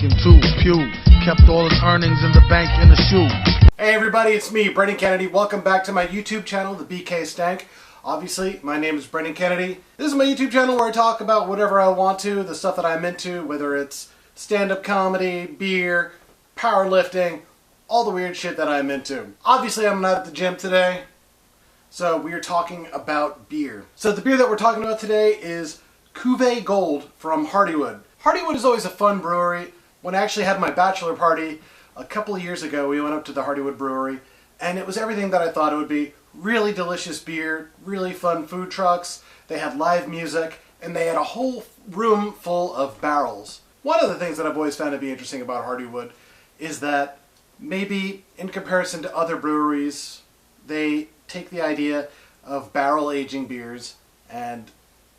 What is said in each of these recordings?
drinking too. Pew kept all his earnings in the bank in the shoe. Hey everybody, it's me, Brendan Kennedy. Welcome back to my YouTube channel, The BK Stank. Obviously, my name is Brendan Kennedy. This is my YouTube channel where I talk about whatever I want to, the stuff that I'm into, whether it's stand-up comedy, beer, powerlifting, all the weird shit that I'm into. Obviously, I'm not at the gym today, so we are talking about beer. So the beer that we're talking about today is Cuvée Gold from Hardywood. Hardywood is always a fun brewery. When I actually had my bachelor party a couple of years ago, we went up to the Hardywood brewery, and it was everything that I thought it would be. Really delicious beer, really fun food trucks, they had live music, and they had a whole room full of barrels. One of the things that I've always found to be interesting about Hardywood is that maybe in comparison to other breweries, they take the idea of barrel aging beers and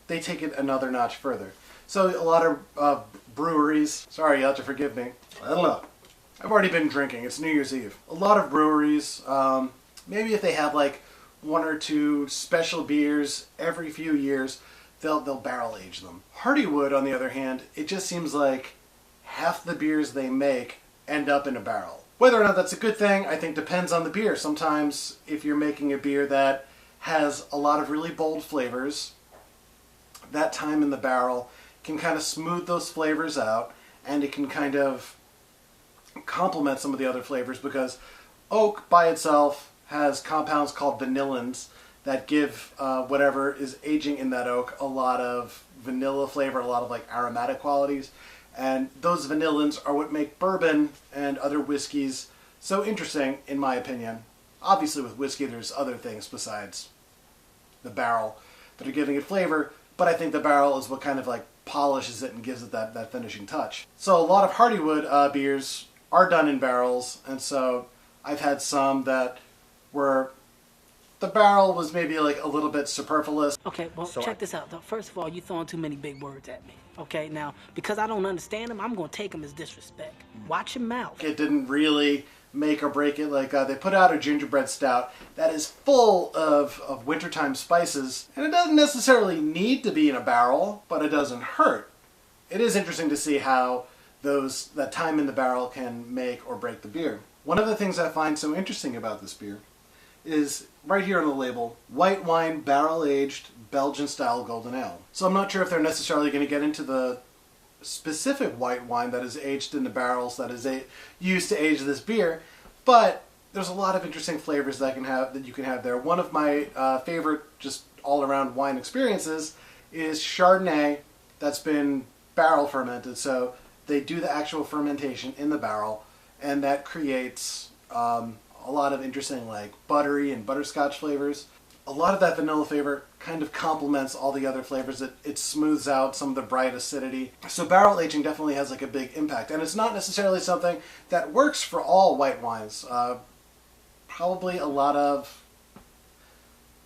they take it another notch further. So a lot of breweries, sorry, you'll have to forgive me, I don't know. I've already been drinking, it's New Year's Eve. A lot of breweries, maybe if they have like one or two special beers every few years, they'll barrel age them. Hardywood, on the other hand, it just seems like half the beers they make end up in a barrel. Whether or not that's a good thing, I think depends on the beer. Sometimes if you're making a beer that has a lot of really bold flavors, that time in the barrel can kind of smooth those flavors out, and it can kind of complement some of the other flavors, because oak by itself has compounds called vanillins that give whatever is aging in that oak a lot of vanilla flavor, a lot of like aromatic qualities, and those vanillins are what make bourbon and other whiskeys so interesting, in my opinion. Obviously with whiskey there's other things besides the barrel that are giving it flavor, but I think the barrel is what kind of like polishes it and gives it that finishing touch. So a lot of Hardywood beers are done in barrels, and so I've had some that were, the barrel was maybe like a little bit superfluous. Okay, well, check this out. First of all, you're throwing too many big words at me. Okay, now, because I don't understand them, I'm going to take them as disrespect. Watch your mouth. It didn't really make or break it. Like they put out a gingerbread stout that is full of wintertime spices, and it doesn't necessarily need to be in a barrel, but it doesn't hurt. It is interesting to see how that time in the barrel can make or break the beer. One of the things I find so interesting about this beer is right here on the label, white wine barrel-aged Belgian-style golden ale. So I'm not sure if they're necessarily going to get into the specific white wine that is aged in the barrels that is used to age this beer, but there's a lot of interesting flavors that you can have there. One of my favorite just all-around wine experiences is Chardonnay that's been barrel fermented. So they do the actual fermentation in the barrel, and that creates a lot of interesting like buttery and butterscotch flavors. A lot of that vanilla flavor kind of complements all the other flavors. It smooths out some of the bright acidity. So barrel aging definitely has like a big impact, and it's not necessarily something that works for all white wines. Probably a lot of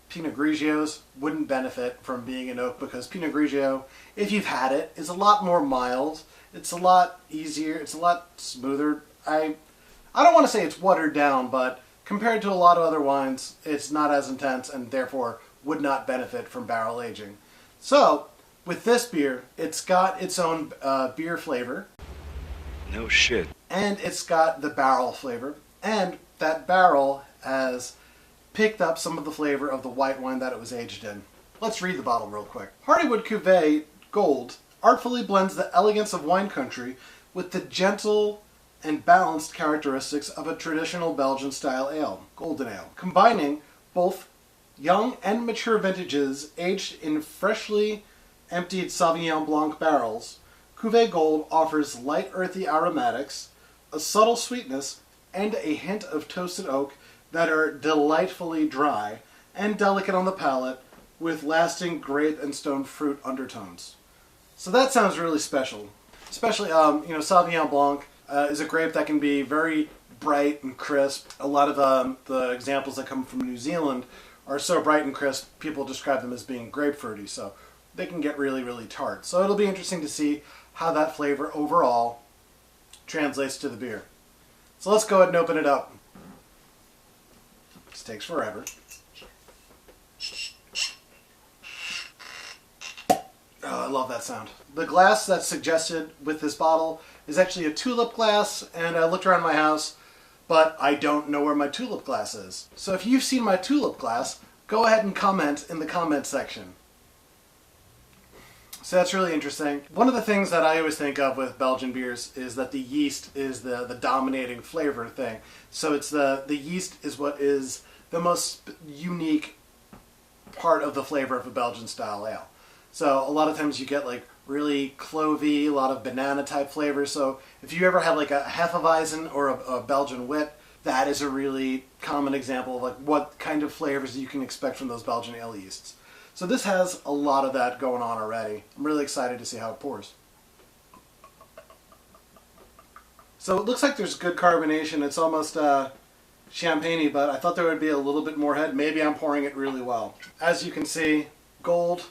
Pinot Grigios wouldn't benefit from being in oak, because Pinot Grigio, if you've had it, is a lot more mild. It's a lot easier. It's a lot smoother. I don't want to say it's watered down, but compared to a lot of other wines, it's not as intense and therefore would not benefit from barrel aging. So, with this beer, it's got its own beer flavor. No shit. And it's got the barrel flavor. And that barrel has picked up some of the flavor of the white wine that it was aged in. Let's read the bottle real quick. Hardywood Cuvée Gold artfully blends the elegance of wine country with the gentle and balanced characteristics of a traditional Belgian-style ale, golden ale, combining both young and mature vintages aged in freshly emptied Sauvignon Blanc barrels. Cuvée Gold offers light earthy aromatics, a subtle sweetness, and a hint of toasted oak that are delightfully dry and delicate on the palate, with lasting grape and stone fruit undertones. So that sounds really special. Especially, Sauvignon Blanc is a grape that can be very bright and crisp. A lot of the examples that come from New Zealand are so bright and crisp, people describe them as being grapefruity, so they can get really, really tart. So it'll be interesting to see how that flavor overall translates to the beer. So let's go ahead and open it up. This takes forever. Oh, I love that sound. The glass that's suggested with this bottle is actually a tulip glass, and I looked around my house, but I don't know where my tulip glass is. So if you've seen my tulip glass, go ahead and comment in the comment section. So that's really interesting. One of the things that I always think of with Belgian beers is that the yeast is the dominating flavor thing. So it's the yeast is what is the most unique part of the flavor of a Belgian style ale. So a lot of times you get like really clovey, a lot of banana type flavors. So if you ever have like a Hefeweizen or a Belgian wit, that is a really common example of like what kind of flavors you can expect from those Belgian ale yeasts. So this has a lot of that going on already. I'm really excited to see how it pours. So it looks like there's good carbonation. It's almost champagne-y, but I thought there would be a little bit more head. Maybe I'm pouring it really well. As you can see, gold,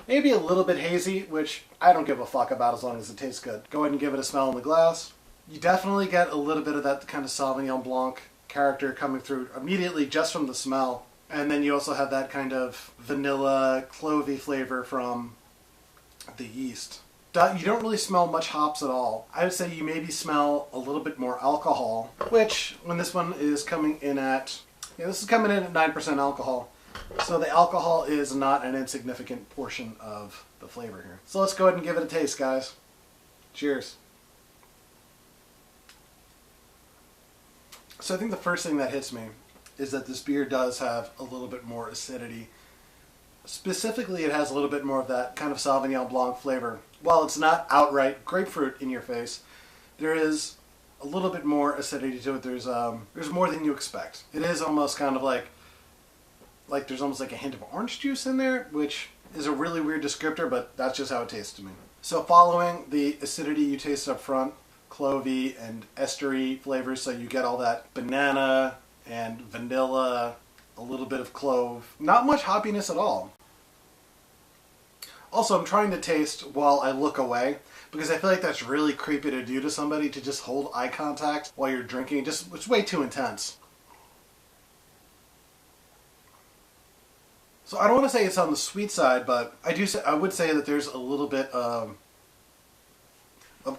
maybe a little bit hazy, which I don't give a fuck about as long as it tastes good. Go ahead and give it a smell in the glass. You definitely get a little bit of that kind of Sauvignon Blanc character coming through immediately just from the smell. And then you also have that kind of vanilla, clovey flavor from the yeast. You don't really smell much hops at all. I would say you maybe smell a little bit more alcohol, which when this one is coming in at, this is coming in at 9% alcohol. So the alcohol is not an insignificant portion of the flavor here. So let's go ahead and give it a taste, guys. Cheers. So I think the first thing that hits me is that this beer does have a little bit more acidity. Specifically, it has a little bit more of that kind of Sauvignon Blanc flavor. While it's not outright grapefruit in your face, there is a little bit more acidity to it. There's more than you expect. It is almost kind of like there's almost like a hint of orange juice in there, which is a really weird descriptor, but that's just how it tastes to me. So following the acidity you taste up front, clovey and estery flavors, so you get all that banana and vanilla, a little bit of clove. Not much hoppiness at all. Also, I'm trying to taste while I look away, because I feel like that's really creepy to do to somebody, to just hold eye contact while you're drinking. It's way too intense. So I don't want to say it's on the sweet side, but I would say that there's a little bit of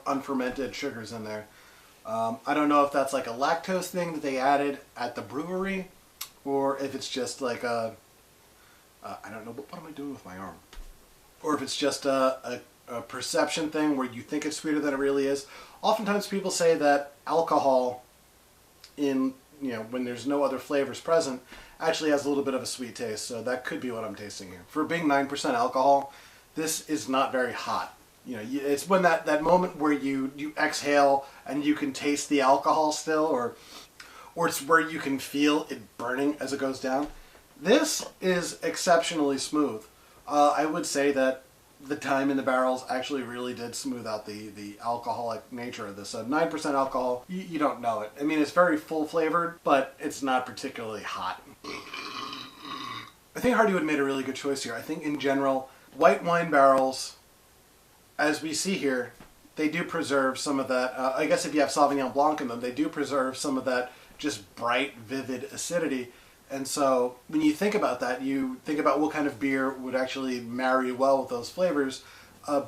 unfermented sugars in there. I don't know if that's like a lactose thing that they added at the brewery, or if it's just like I don't know, what am I doing with my arm? Or if it's just a perception thing where you think it's sweeter than it really is. Oftentimes people say that alcohol when there's no other flavors present, actually has a little bit of a sweet taste. So that could be what I'm tasting here. For being 9% alcohol, this is not very hot. It's when that moment where you exhale and you can taste the alcohol still, or it's where you can feel it burning as it goes down. This is exceptionally smooth. I would say that the time in the barrels actually really did smooth out the alcoholic nature of this. 9% alcohol, you don't know it. I mean, it's very full flavored, but it's not particularly hot. I think Hardywood made a really good choice here. I think in general, white wine barrels, as we see here, they do preserve some of that. I guess if you have Sauvignon Blanc in them, they do preserve some of that just bright, vivid acidity. And so when you think about that, you think about what kind of beer would actually marry well with those flavors.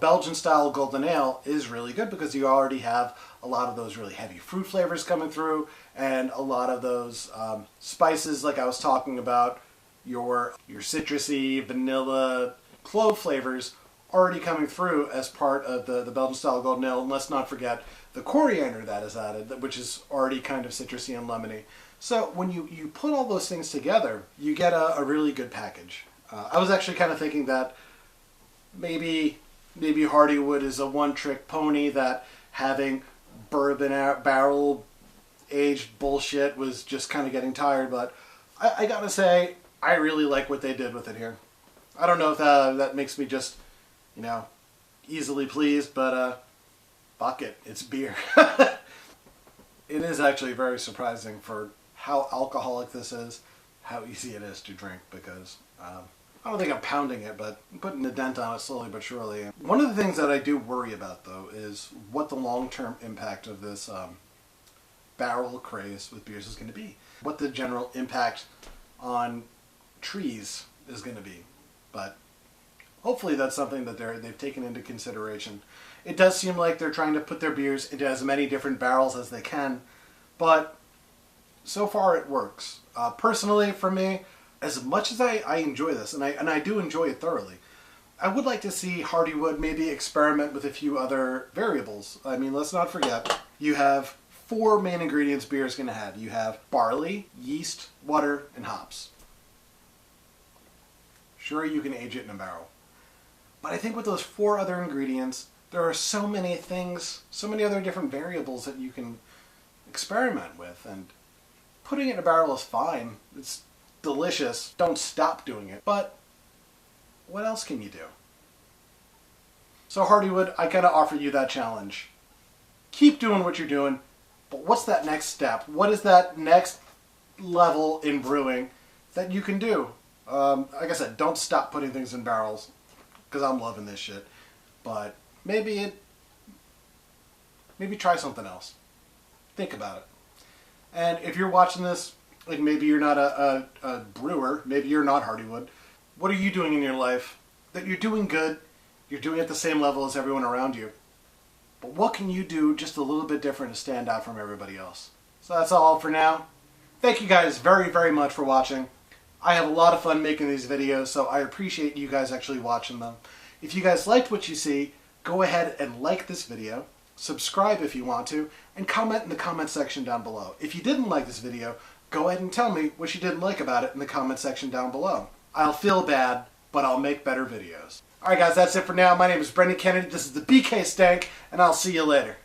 Belgian-style golden ale is really good because you already have a lot of those really heavy fruit flavors coming through, and a lot of those spices, like I was talking about, your citrusy, vanilla, clove flavors already coming through as part of the Belgian-style golden ale. And let's not forget the coriander that is added, which is already kind of citrusy and lemony. So when you put all those things together, you get a really good package. I was actually kind of thinking that maybe Hardywood is a one-trick pony, that having bourbon barrel aged bullshit was just kind of getting tired. But I gotta say, I really like what they did with it here. I don't know if that makes me just, easily pleased, but fuck it, it's beer. It is actually very surprising for how alcoholic this is, how easy it is to drink, because I don't think I'm pounding it, but I'm putting a dent on it slowly but surely. One of the things that I do worry about, though, is what the long-term impact of this barrel craze with beers is going to be. What the general impact on trees is going to be. But hopefully that's something that they've taken into consideration. It does seem like they're trying to put their beers into as many different barrels as they can, but so far it works. Personally, for me, as much as I enjoy this, and I do enjoy it thoroughly, I would like to see Hardywood maybe experiment with a few other variables. I mean, let's not forget, you have 4 main ingredients beer is going to have. You have barley, yeast, water, and hops. Sure, you can age it in a barrel. But I think with those 4 other ingredients, there are so many things, so many other different variables that you can experiment with. And putting it in a barrel is fine. It's delicious. Don't stop doing it. But what else can you do? So Hardywood, I gotta offer you that challenge. Keep doing what you're doing, but what's that next step? What is that next level in brewing that you can do? Like I said, don't stop putting things in barrels, because I'm loving this shit. But maybe try something else. Think about it. And if you're watching this, like maybe you're not a brewer, maybe you're not Hardywood, what are you doing in your life that you're doing good, you're doing at the same level as everyone around you? But what can you do just a little bit different to stand out from everybody else? So that's all for now. Thank you guys very, very much for watching. I have a lot of fun making these videos, so I appreciate you guys actually watching them. If you guys liked what you see, go ahead and like this video, subscribe if you want to, and comment in the comment section down below. If you didn't like this video, go ahead and tell me what you didn't like about it in the comment section down below. I'll feel bad, but I'll make better videos. Alright guys, that's it for now. My name is Brendan Kennedy. This is the BK Stank, and I'll see you later.